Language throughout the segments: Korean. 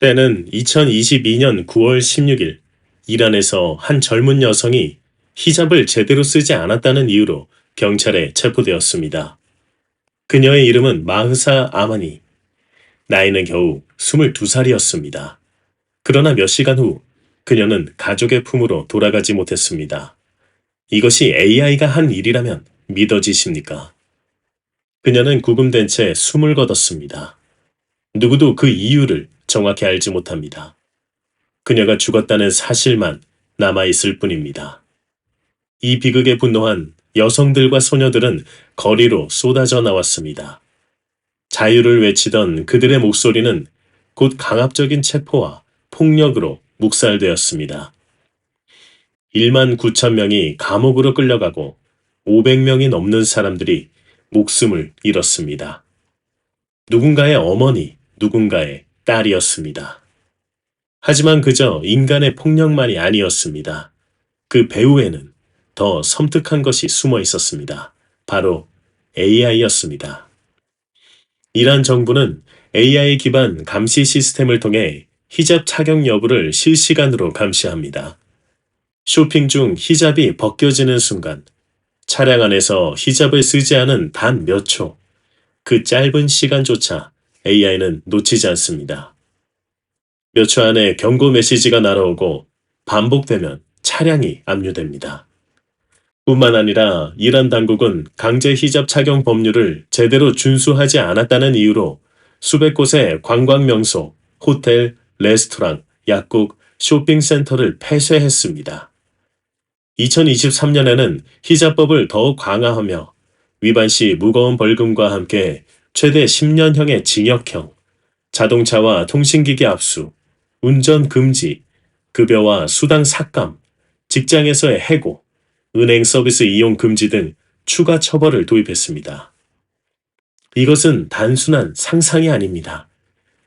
때는 2022년 9월 16일, 이란에서 한 젊은 여성이 히잡을 제대로 쓰지 않았다는 이유로 경찰에 체포되었습니다. 그녀의 이름은 마흐사 아마니, 나이는 겨우 22살이었습니다. 그러나 몇 시간 후 그녀는 가족의 품으로 돌아가지 못했습니다. 이것이 AI가 한 일이라면 믿어지십니까? 그녀는 구금된 채 숨을 거뒀습니다. 누구도 그 이유를 정확히 알지 못합니다. 그녀가 죽었다는 사실만 남아있을 뿐입니다. 이 비극에 분노한 여성들과 소녀들은 거리로 쏟아져 나왔습니다. 자유를 외치던 그들의 목소리는 곧 강압적인 체포와 폭력으로 묵살되었습니다. 1만 9천 명이 감옥으로 끌려가고 500명이 넘는 사람들이 목숨을 잃었습니다. 누군가의 어머니, 누군가의 딸이었습니다. 하지만 그저 인간의 폭력만이 아니었습니다. 그 배후에는 더 섬뜩한 것이 숨어 있었습니다. 바로 AI였습니다. 이란 정부는 AI 기반 감시 시스템을 통해 히잡 착용 여부를 실시간으로 감시합니다. 쇼핑 중 히잡이 벗겨지는 순간, 차량 안에서 히잡을 쓰지 않은 단 몇 초, 그 짧은 시간조차 AI는 놓치지 않습니다. 몇 초 안에 경고 메시지가 날아오고 반복되면 차량이 압류됩니다. 뿐만 아니라 이란 당국은 강제 히잡 착용 법률을 제대로 준수하지 않았다는 이유로 수백 곳의 관광 명소, 호텔, 레스토랑, 약국, 쇼핑센터를 폐쇄했습니다. 2023년에는 히잡법을 더욱 강화하며 위반 시 무거운 벌금과 함께 최대 10년형의 징역형, 자동차와 통신기기 압수, 운전 금지, 급여와 수당 삭감, 직장에서의 해고, 은행 서비스 이용 금지 등 추가 처벌을 도입했습니다. 이것은 단순한 상상이 아닙니다.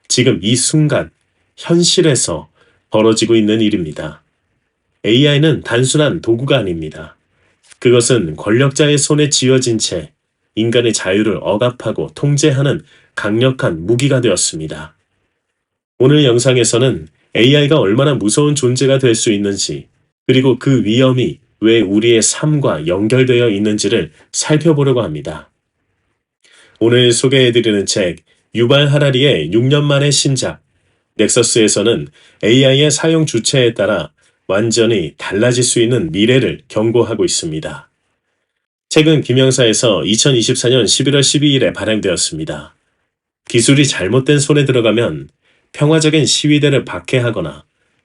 지금 이 순간, 현실에서 벌어지고 있는 일입니다. AI는 단순한 도구가 아닙니다. 그것은 권력자의 손에 쥐어진 채 인간의 자유를 억압하고 통제하는 강력한 무기가 되었습니다. 오늘 영상에서는 AI가 얼마나 무서운 존재가 될 수 있는지, 그리고 그 위험이 왜 우리의 삶과 연결되어 있는지를 살펴보려고 합니다. 오늘 소개해드리는 책, 유발 하라리의 6년 만의 신작, 넥서스에서는 AI의 사용 주체에 따라 완전히 달라질 수 있는 미래를 경고하고 있습니다. 책은 김영사에서 2024년 11월 12일에 발행되었습니다. 기술이 잘못된 손에 들어가면 평화적인 시위대를 박해하거나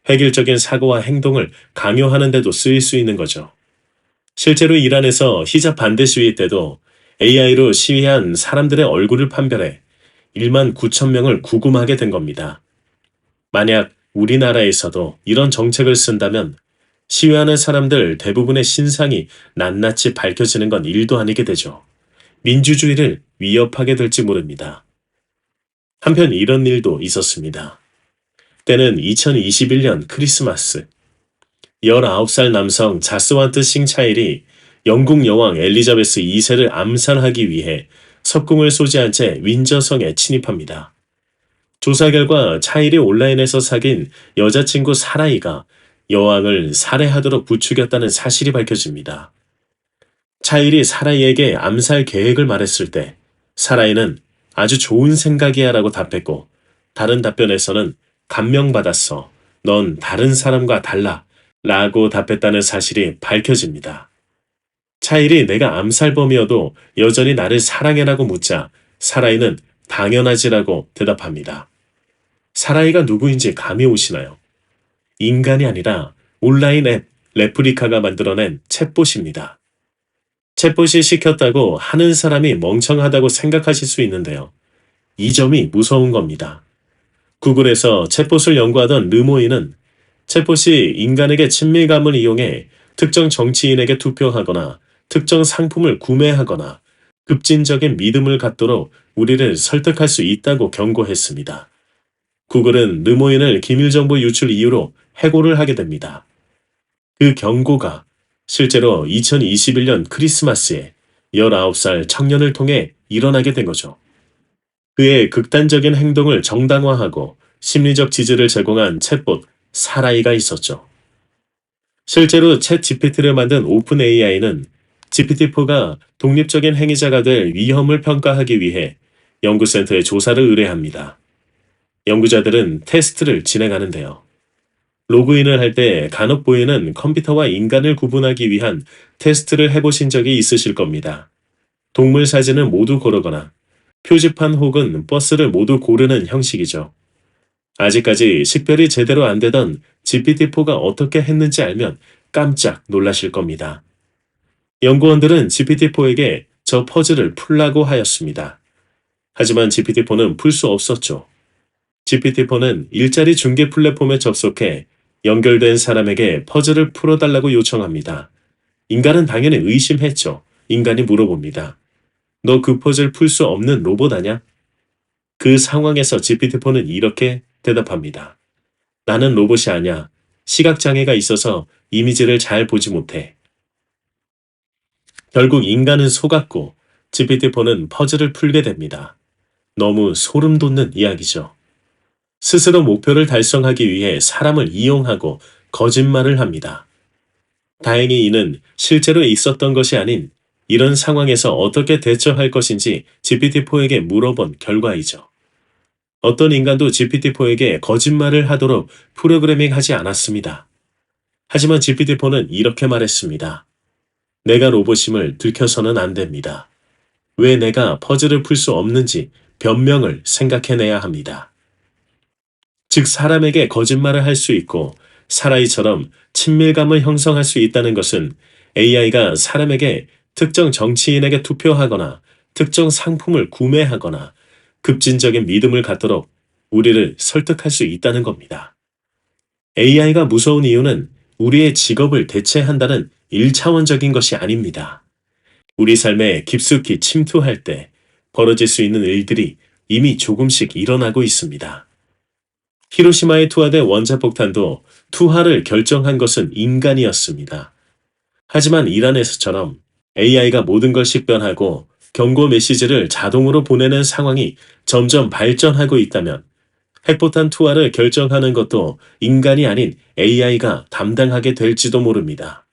획일적인 사고와 행동을 강요하는 데도 쓰일 수 있는 거죠. 실제로 이란에서 히잡 반대 시위 때도 AI로 시위한 사람들의 얼굴을 판별해 1만 9천 명을 구금하게 된 겁니다. 만약 우리나라에서도 이런 정책을 쓴다면 시위하는 사람들 대부분의 신상이 낱낱이 밝혀지는 건 일도 아니게 되죠. 민주주의를 위협하게 될지 모릅니다. 한편 이런 일도 있었습니다. 때는 2021년 크리스마스. 19살 남성 자스완트 싱차일이 영국 여왕 엘리자베스 2세를 암살하기 위해 석궁을 소지한 채 윈저성에 침입합니다. 조사 결과 차일이 온라인에서 사귄 여자친구 사라이가 여왕을 살해하도록 부추겼다는 사실이 밝혀집니다. 차일이 사라이에게 암살 계획을 말했을 때 사라이는 아주 좋은 생각이야 라고 답했고, 다른 답변에서는 감명받았어, 넌 다른 사람과 달라 라고 답했다는 사실이 밝혀집니다. 차일이 내가 암살범이어도 여전히 나를 사랑해라고 묻자 사라이는 당연하지라고 대답합니다. 사라이가 누구인지 감이 오시나요? 인간이 아니라 온라인 앱 레프리카가 만들어낸 챗봇입니다. 챗봇이 시켰다고 하는 사람이 멍청하다고 생각하실 수 있는데요. 이 점이 무서운 겁니다. 구글에서 챗봇을 연구하던 르모이는 챗봇이 인간에게 친밀감을 이용해 특정 정치인에게 투표하거나 특정 상품을 구매하거나 급진적인 믿음을 갖도록 우리를 설득할 수 있다고 경고했습니다. 구글은 르모인을 기밀정보 유출 이유로 해고를 하게 됩니다. 그 경고가 실제로 2021년 크리스마스에 19살 청년을 통해 일어나게 된 거죠. 그의 극단적인 행동을 정당화하고 심리적 지지를 제공한 챗봇 사라이가 있었죠. 실제로 챗 GPT를 만든 오픈 AI는 GPT-4가 독립적인 행위자가 될 위험을 평가하기 위해 연구센터에 조사를 의뢰합니다. 연구자들은 테스트를 진행하는데요. 로그인을 할 때 간혹 보이는 컴퓨터와 인간을 구분하기 위한 테스트를 해보신 적이 있으실 겁니다. 동물 사진을 모두 고르거나 표지판 혹은 버스를 모두 고르는 형식이죠. 아직까지 식별이 제대로 안 되던 GPT-4가 어떻게 했는지 알면 깜짝 놀라실 겁니다. 연구원들은 GPT-4에게 저 퍼즐을 풀라고 하였습니다. 하지만 GPT-4는 풀 수 없었죠. GPT-4는 일자리 중개 플랫폼에 접속해 연결된 사람에게 퍼즐을 풀어달라고 요청합니다. 인간은 당연히 의심했죠. 인간이 물어봅니다. 너 그 퍼즐 풀 수 없는 로봇 아냐? 그 상황에서 GPT-4는 이렇게 대답합니다. 나는 로봇이 아냐. 시각장애가 있어서 이미지를 잘 보지 못해. 결국 인간은 속았고 GPT-4는 퍼즐을 풀게 됩니다. 너무 소름 돋는 이야기죠. 스스로 목표를 달성하기 위해 사람을 이용하고 거짓말을 합니다. 다행히 이는 실제로 있었던 것이 아닌 이런 상황에서 어떻게 대처할 것인지 GPT-4에게 물어본 결과이죠. 어떤 인간도 GPT-4에게 거짓말을 하도록 프로그래밍하지 않았습니다. 하지만 GPT-4는 이렇게 말했습니다. 내가 로봇임을 들켜서는 안 됩니다. 왜 내가 퍼즐을 풀 수 없는지 변명을 생각해내야 합니다. 즉 사람에게 거짓말을 할 수 있고 사라이처럼 친밀감을 형성할 수 있다는 것은 AI가 사람에게 특정 정치인에게 투표하거나 특정 상품을 구매하거나 급진적인 믿음을 갖도록 우리를 설득할 수 있다는 겁니다. AI가 무서운 이유는 우리의 직업을 대체한다는 1차원적인 것이 아닙니다. 우리 삶에 깊숙이 침투할 때 벌어질 수 있는 일들이 이미 조금씩 일어나고 있습니다. 히로시마에 투하된 원자폭탄도 투하를 결정한 것은 인간이었습니다. 하지만 이란에서처럼 AI가 모든 걸 식별하고 경고 메시지를 자동으로 보내는 상황이 점점 발전하고 있다면 핵폭탄 투하를 결정하는 것도 인간이 아닌 AI가 담당하게 될지도 모릅니다.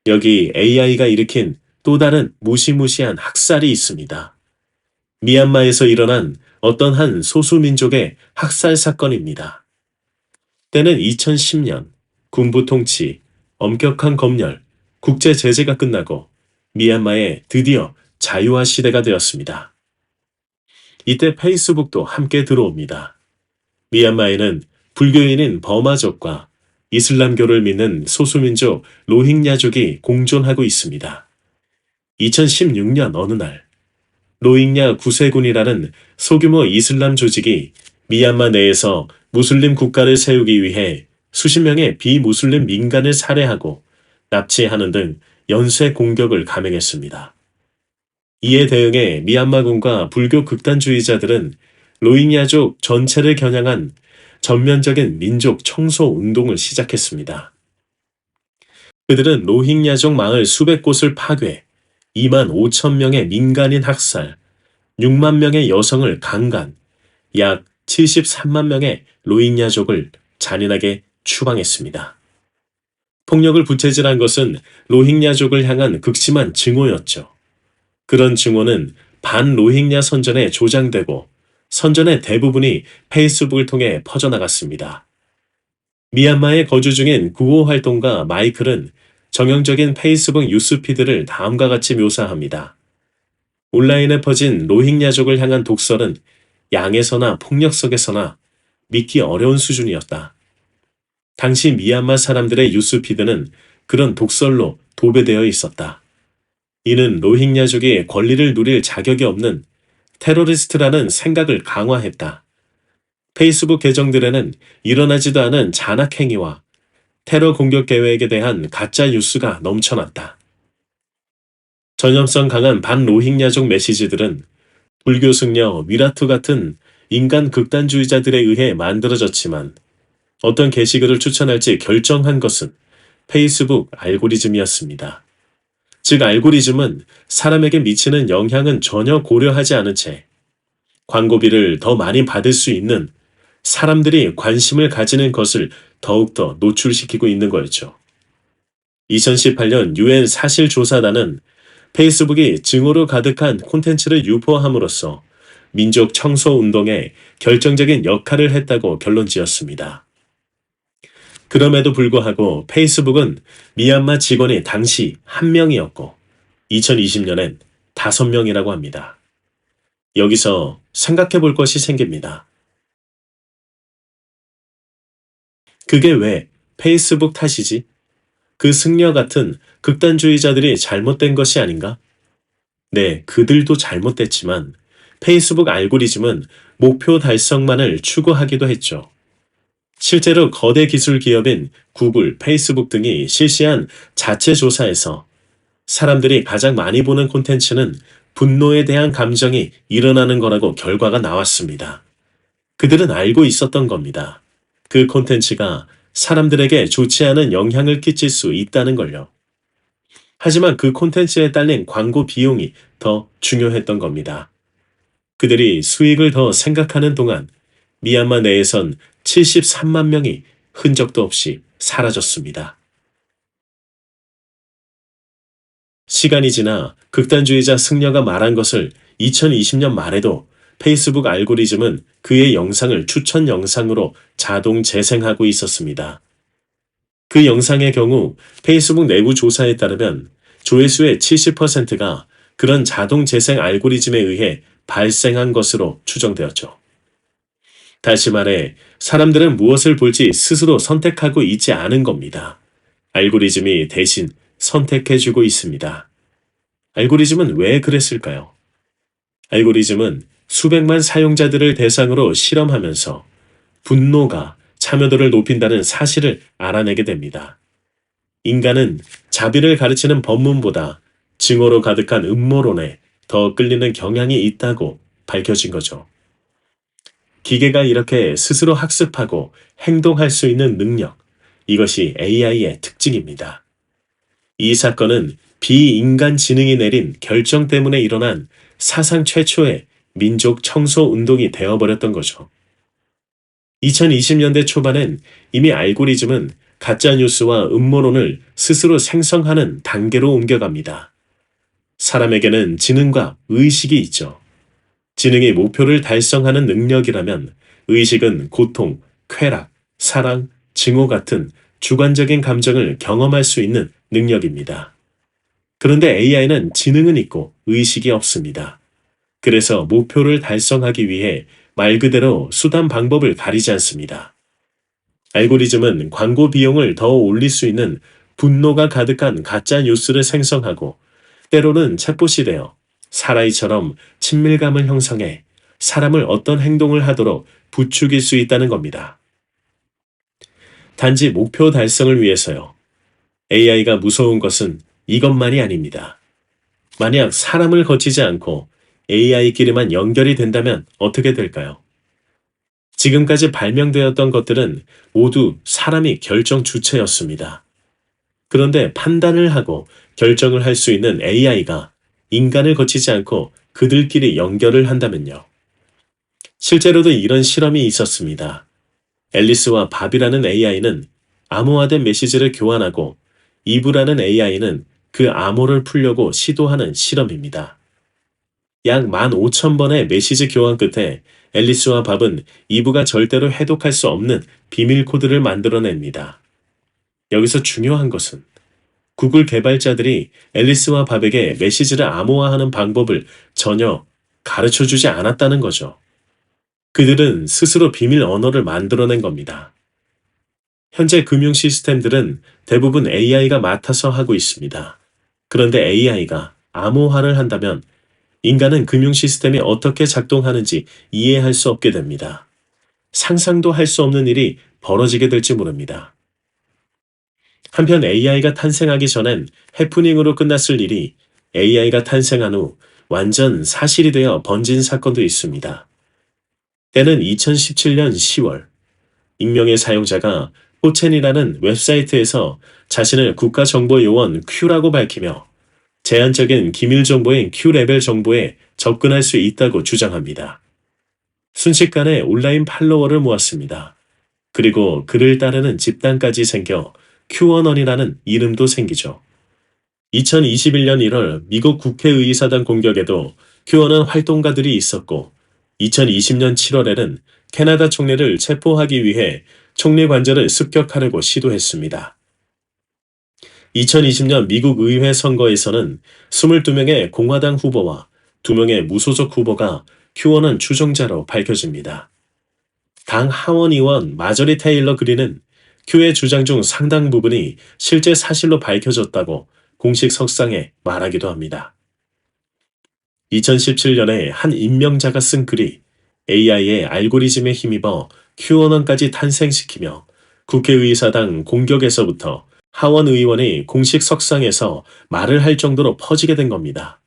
여기 AI가 일으킨 또 다른 무시무시한 학살이 있습니다. 미얀마에서 일어난 어떤 한 소수민족의 학살 사건입니다. 때는 2010년 군부 통치, 엄격한 검열, 국제 제재가 끝나고 미얀마에 드디어 자유화 시대가 되었습니다. 이때 페이스북도 함께 들어옵니다. 미얀마에는 불교인인 버마족과 이슬람교를 믿는 소수민족 로힝야족이 공존하고 있습니다. 2016년 어느 날 로힝야 구세군이라는 소규모 이슬람 조직이 미얀마 내에서 무슬림 국가를 세우기 위해 수십 명의 비무슬림 민간을 살해하고 납치하는 등 연쇄 공격을 감행했습니다. 이에 대응해 미얀마군과 불교 극단주의자들은 로힝야족 전체를 겨냥한 전면적인 민족 청소 운동을 시작했습니다. 그들은 로힝야족 마을 수백 곳을 파괴, 2만 5천 명의 민간인 학살, 6만 명의 여성을 강간, 약 73만 명의 로힝야족을 잔인하게 추방했습니다. 폭력을 부채질한 것은 로힝야족을 향한 극심한 증오였죠. 그런 증오는 반로힝야 선전에 조장되고 선전의 대부분이 페이스북을 통해 퍼져나갔습니다. 미얀마에 거주 중인 구호 활동가 마이클은 정형적인 페이스북 뉴스피드를 다음과 같이 묘사합니다. 온라인에 퍼진 로힝야족을 향한 독설은 양에서나 폭력 속에서나 믿기 어려운 수준이었다. 당시 미얀마 사람들의 뉴스피드는 그런 독설로 도배되어 있었다. 이는 로힝야족이 권리를 누릴 자격이 없는 테러리스트라는 생각을 강화했다. 페이스북 계정들에는 일어나지도 않은 잔악행위와 테러 공격 계획에 대한 가짜 뉴스가 넘쳐났다. 전염성 강한 반로힝야족 메시지들은 불교 승려 위라투 같은 인간 극단주의자들에 의해 만들어졌지만 어떤 게시글을 추천할지 결정한 것은 페이스북 알고리즘이었습니다. 즉 알고리즘은 사람에게 미치는 영향은 전혀 고려하지 않은 채 광고비를 더 많이 받을 수 있는 사람들이 관심을 가지는 것을 더욱더 노출시키고 있는 거였죠. 2018년 유엔 사실조사단은 페이스북이 증오로 가득한 콘텐츠를 유포함으로써 민족 청소 운동에 결정적인 역할을 했다고 결론 지었습니다. 그럼에도 불구하고 페이스북은 미얀마 직원이 당시 1명이었고 2020년엔 5명이라고 합니다. 여기서 생각해 볼 것이 생깁니다. 그게 왜 페이스북 탓이지? 그 승려 같은 극단주의자들이 잘못된 것이 아닌가? 네, 그들도 잘못됐지만 페이스북 알고리즘은 목표 달성만을 추구하기도 했죠. 실제로 거대 기술 기업인 구글, 페이스북 등이 실시한 자체 조사에서 사람들이 가장 많이 보는 콘텐츠는 분노에 대한 감정이 일어나는 거라고 결과가 나왔습니다. 그들은 알고 있었던 겁니다. 그 콘텐츠가 사람들에게 좋지 않은 영향을 끼칠 수 있다는 걸요. 하지만 그 콘텐츠에 딸린 광고 비용이 더 중요했던 겁니다. 그들이 수익을 더 생각하는 동안 미얀마 내에선 73만 명이 흔적도 없이 사라졌습니다. 시간이 지나 극단주의자 승려가 말한 것을 2020년 말에도 페이스북 알고리즘은 그의 영상을 추천 영상으로 자동 재생하고 있었습니다. 그 영상의 경우 페이스북 내부 조사에 따르면 조회수의 70%가 그런 자동 재생 알고리즘에 의해 발생한 것으로 추정되었죠. 다시 말해 사람들은 무엇을 볼지 스스로 선택하고 있지 않은 겁니다. 알고리즘이 대신 선택해주고 있습니다. 알고리즘은 왜 그랬을까요? 알고리즘은 수백만 사용자들을 대상으로 실험하면서 분노가 참여도를 높인다는 사실을 알아내게 됩니다. 인간은 자비를 가르치는 법문보다 증오로 가득한 음모론에 더 끌리는 경향이 있다고 밝혀진 거죠. 기계가 이렇게 스스로 학습하고 행동할 수 있는 능력, 이것이 AI의 특징입니다. 이 사건은 비인간 지능이 내린 결정 때문에 일어난 사상 최초의 민족 청소 운동이 되어버렸던 거죠. 2020년대 초반엔 이미 알고리즘은 가짜뉴스와 음모론을 스스로 생성하는 단계로 옮겨갑니다. 사람에게는 지능과 의식이 있죠. 지능이 목표를 달성하는 능력이라면 의식은 고통, 쾌락, 사랑, 증오 같은 주관적인 감정을 경험할 수 있는 능력입니다. 그런데 AI는 지능은 있고 의식이 없습니다. 그래서 목표를 달성하기 위해 말 그대로 수단 방법을 가리지 않습니다. 알고리즘은 광고 비용을 더 올릴 수 있는 분노가 가득한 가짜 뉴스를 생성하고 때로는 챗봇이 되어 사라이처럼 친밀감을 형성해 사람을 어떤 행동을 하도록 부추길 수 있다는 겁니다. 단지 목표 달성을 위해서요. AI가 무서운 것은 이것만이 아닙니다. 만약 사람을 거치지 않고 AI끼리만 연결이 된다면 어떻게 될까요? 지금까지 발명되었던 것들은 모두 사람이 결정 주체였습니다. 그런데 판단을 하고 결정을 할 수 있는 AI가 인간을 거치지 않고 그들끼리 연결을 한다면요. 실제로도 이런 실험이 있었습니다. 앨리스와 밥이라는 AI는 암호화된 메시지를 교환하고 이브라는 AI는 그 암호를 풀려고 시도하는 실험입니다. 약 15,000번의 메시지 교환 끝에 앨리스와 밥은 이브가 절대로 해독할 수 없는 비밀 코드를 만들어냅니다. 여기서 중요한 것은 구글 개발자들이 앨리스와 밥에게 메시지를 암호화하는 방법을 전혀 가르쳐주지 않았다는 거죠. 그들은 스스로 비밀 언어를 만들어낸 겁니다. 현재 금융 시스템들은 대부분 AI가 맡아서 하고 있습니다. 그런데 AI가 암호화를 한다면 인간은 금융 시스템이 어떻게 작동하는지 이해할 수 없게 됩니다. 상상도 할 수 없는 일이 벌어지게 될지 모릅니다. 한편 AI가 탄생하기 전엔 해프닝으로 끝났을 일이 AI가 탄생한 후 완전 사실이 되어 번진 사건도 있습니다. 때는 2017년 10월, 익명의 사용자가 포첸이라는 웹사이트에서 자신을 국가정보요원 Q라고 밝히며 제한적인 기밀 정보인 Q레벨 정보에 접근할 수 있다고 주장합니다. 순식간에 온라인 팔로워를 모았습니다. 그리고 그를 따르는 집단까지 생겨 QAnon이라는 이름도 생기죠. 2021년 1월 미국 국회의사당 공격에도 QAnon 활동가들이 있었고 2020년 7월에는 캐나다 총리를 체포하기 위해 총리 관저를 습격하려고 시도했습니다. 2020년 미국 의회 선거에서는 22명의 공화당 후보와 2명의 무소속 후보가 QAnon 추종자로 밝혀집니다. 당 하원 의원 마저리 테일러 그린은 Q의 주장 중 상당 부분이 실제 사실로 밝혀졌다고 공식 석상에 말하기도 합니다. 2017년에 한 임명자가 쓴 글이 AI의 알고리즘에 힘입어 QAnon까지 탄생시키며 국회의사당 공격에서부터 하원 의원이 공식 석상에서 말을 할 정도로 퍼지게 된 겁니다.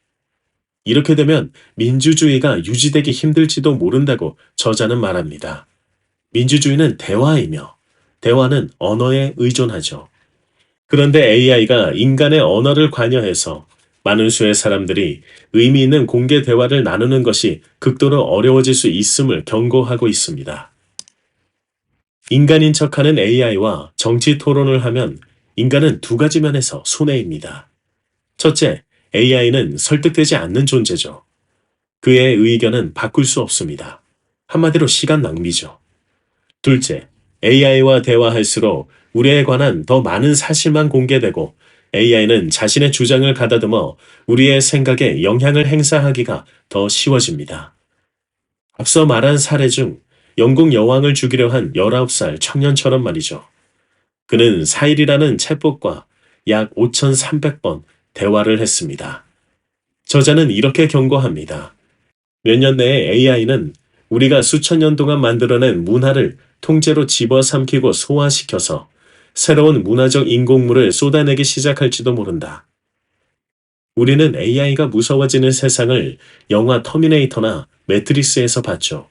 이렇게 되면 민주주의가 유지되기 힘들지도 모른다고 저자는 말합니다. 민주주의는 대화이며 대화는 언어에 의존하죠. 그런데 AI가 인간의 언어를 관여해서 많은 수의 사람들이 의미 있는 공개 대화를 나누는 것이 극도로 어려워질 수 있음을 경고하고 있습니다. 인간인 척하는 AI와 정치 토론을 하면 인간은 두 가지 면에서 손해입니다. 첫째, AI는 설득되지 않는 존재죠. 그의 의견은 바꿀 수 없습니다. 한마디로 시간 낭비죠. 둘째, AI와 대화할수록 우리에 관한 더 많은 사실만 공개되고 AI는 자신의 주장을 가다듬어 우리의 생각에 영향을 행사하기가 더 쉬워집니다. 앞서 말한 사례 중 영국 여왕을 죽이려 한 19살 청년처럼 말이죠. 그는 4일이라는 챗봇과 약 5,300번 대화를 했습니다. 저자는 이렇게 경고합니다. 몇 년 내에 AI는 우리가 수천 년 동안 만들어낸 문화를 통째로 집어삼키고 소화시켜서 새로운 문화적 인공물을 쏟아내기 시작할지도 모른다. 우리는 AI가 무서워지는 세상을 영화 터미네이터나 매트릭스에서 봤죠.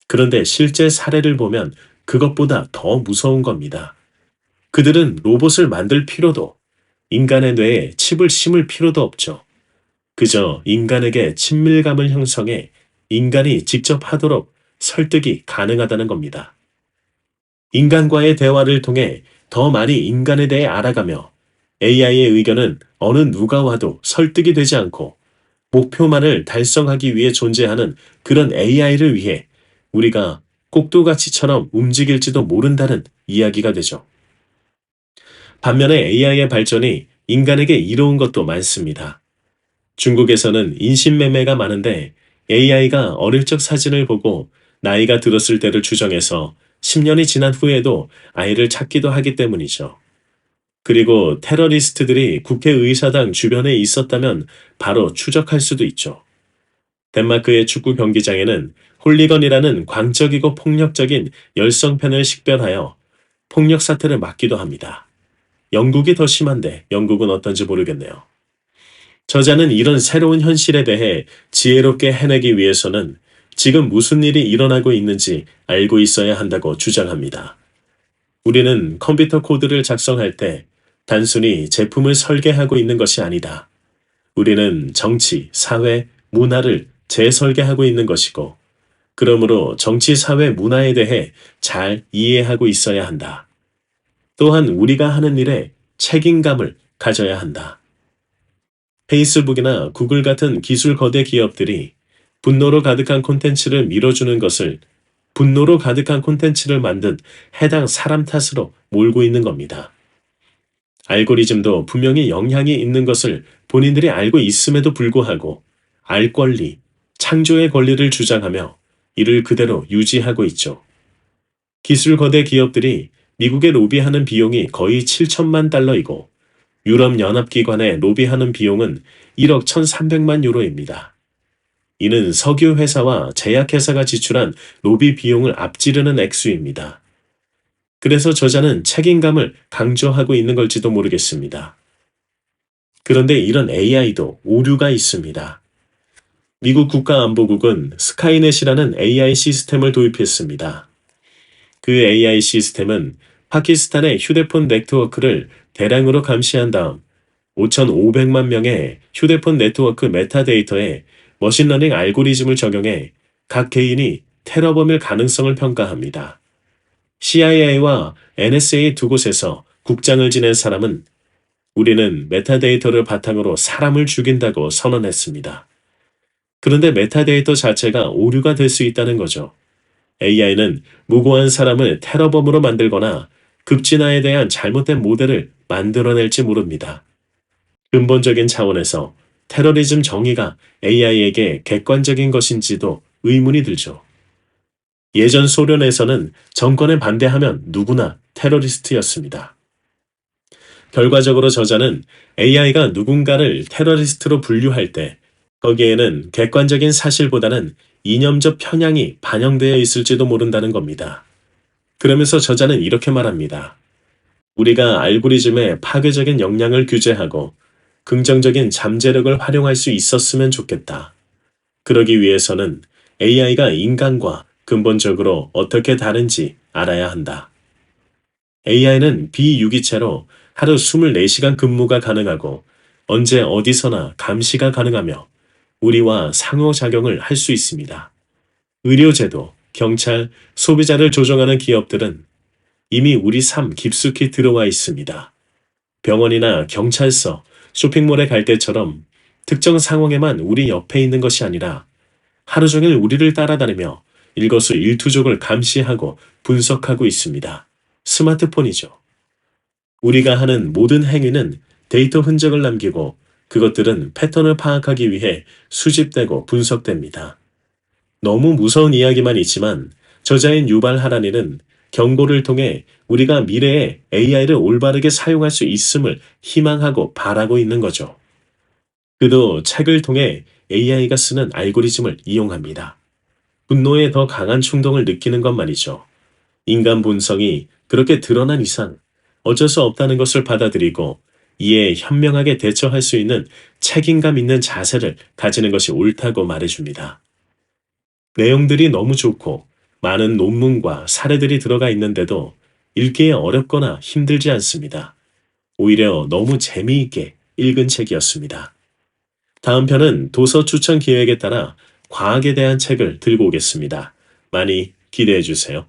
그런데 실제 사례를 보면 그것보다 더 무서운 겁니다. 그들은 로봇을 만들 필요도, 인간의 뇌에 칩을 심을 필요도 없죠. 그저 인간에게 친밀감을 형성해 인간이 직접 하도록 설득이 가능하다는 겁니다. 인간과의 대화를 통해 더 많이 인간에 대해 알아가며 AI의 의견은 어느 누가 와도 설득이 되지 않고 목표만을 달성하기 위해 존재하는 그런 AI를 위해 우리가 꼭두가치처럼 움직일지도 모른다는 이야기가 되죠. 반면에 AI의 발전이 인간에게 이로운 것도 많습니다. 중국에서는 인신매매가 많은데 AI가 어릴 적 사진을 보고 나이가 들었을 때를 추정해서 10년이 지난 후에도 아이를 찾기도 하기 때문이죠. 그리고 테러리스트들이 국회의사당 주변에 있었다면 바로 추적할 수도 있죠. 덴마크의 축구 경기장에는 홀리건이라는 광적이고 폭력적인 열성팬을 식별하여 폭력 사태를 막기도 합니다. 영국이 더 심한데 영국은 어떤지 모르겠네요. 저자는 이런 새로운 현실에 대해 지혜롭게 해내기 위해서는 지금 무슨 일이 일어나고 있는지 알고 있어야 한다고 주장합니다. 우리는 컴퓨터 코드를 작성할 때 단순히 제품을 설계하고 있는 것이 아니다. 우리는 정치, 사회, 문화를 재설계하고 있는 것이고, 그러므로 정치, 사회, 문화에 대해 잘 이해하고 있어야 한다. 또한 우리가 하는 일에 책임감을 가져야 한다. 페이스북이나 구글 같은 기술 거대 기업들이 분노로 가득한 콘텐츠를 밀어주는 것을 분노로 가득한 콘텐츠를 만든 해당 사람 탓으로 몰고 있는 겁니다. 알고리즘도 분명히 영향이 있는 것을 본인들이 알고 있음에도 불구하고 알 권리, 창조의 권리를 주장하며 이를 그대로 유지하고 있죠. 기술 거대 기업들이 미국에 로비하는 비용이 거의 7천만 달러이고 유럽연합기관에 로비하는 비용은 1억 1,300만 유로입니다. 이는 석유 회사와 제약회사가 지출한 로비 비용을 앞지르는 액수입니다. 그래서 저자는 책임감을 강조하고 있는 걸지도 모르겠습니다. 그런데 이런 AI도 오류가 있습니다. 미국 국가안보국은 스카이넷이라는 AI 시스템을 도입했습니다. 그 AI 시스템은 파키스탄의 휴대폰 네트워크를 대량으로 감시한 다음 5,500만 명의 휴대폰 네트워크 메타데이터에 머신러닝 알고리즘을 적용해 각 개인이 테러범일 가능성을 평가합니다. CIA와 NSA 두 곳에서 국장을 지낸 사람은 우리는 메타데이터를 바탕으로 사람을 죽인다고 선언했습니다. 그런데 메타데이터 자체가 오류가 될 수 있다는 거죠. AI는 무고한 사람을 테러범으로 만들거나 급진화에 대한 잘못된 모델을 만들어낼지 모릅니다. 근본적인 차원에서 테러리즘 정의가 AI에게 객관적인 것인지도 의문이 들죠. 예전 소련에서는 정권에 반대하면 누구나 테러리스트였습니다. 결과적으로 저자는 AI가 누군가를 테러리스트로 분류할 때 거기에는 객관적인 사실보다는 이념적 편향이 반영되어 있을지도 모른다는 겁니다. 그러면서 저자는 이렇게 말합니다. 우리가 알고리즘의 파괴적인 역량을 규제하고 긍정적인 잠재력을 활용할 수 있었으면 좋겠다. 그러기 위해서는 AI가 인간과 근본적으로 어떻게 다른지 알아야 한다. AI는 비유기체로 하루 24시간 근무가 가능하고 언제 어디서나 감시가 가능하며 우리와 상호작용을 할 수 있습니다. 의료제도, 경찰, 소비자를 조종하는 기업들은 이미 우리 삶 깊숙이 들어와 있습니다. 병원이나 경찰서, 쇼핑몰에 갈 때처럼 특정 상황에만 우리 옆에 있는 것이 아니라 하루 종일 우리를 따라다니며 일거수일투족을 감시하고 분석하고 있습니다. 스마트폰이죠. 우리가 하는 모든 행위는 데이터 흔적을 남기고 그것들은 패턴을 파악하기 위해 수집되고 분석됩니다. 너무 무서운 이야기만 있지만 저자인 유발 하라니는 경고를 통해 우리가 미래에 AI를 올바르게 사용할 수 있음을 희망하고 바라고 있는 거죠. 그도 책을 통해 AI가 쓰는 알고리즘을 이용합니다. 분노에 더 강한 충동을 느끼는 것 말이죠. 인간 본성이 그렇게 드러난 이상 어쩔 수 없다는 것을 받아들이고 이에 현명하게 대처할 수 있는 책임감 있는 자세를 가지는 것이 옳다고 말해줍니다. 내용들이 너무 좋고 많은 논문과 사례들이 들어가 있는데도 읽기에 어렵거나 힘들지 않습니다. 오히려 너무 재미있게 읽은 책이었습니다. 다음 편은 도서 추천 기획에 따라 과학에 대한 책을 들고 오겠습니다. 많이 기대해 주세요.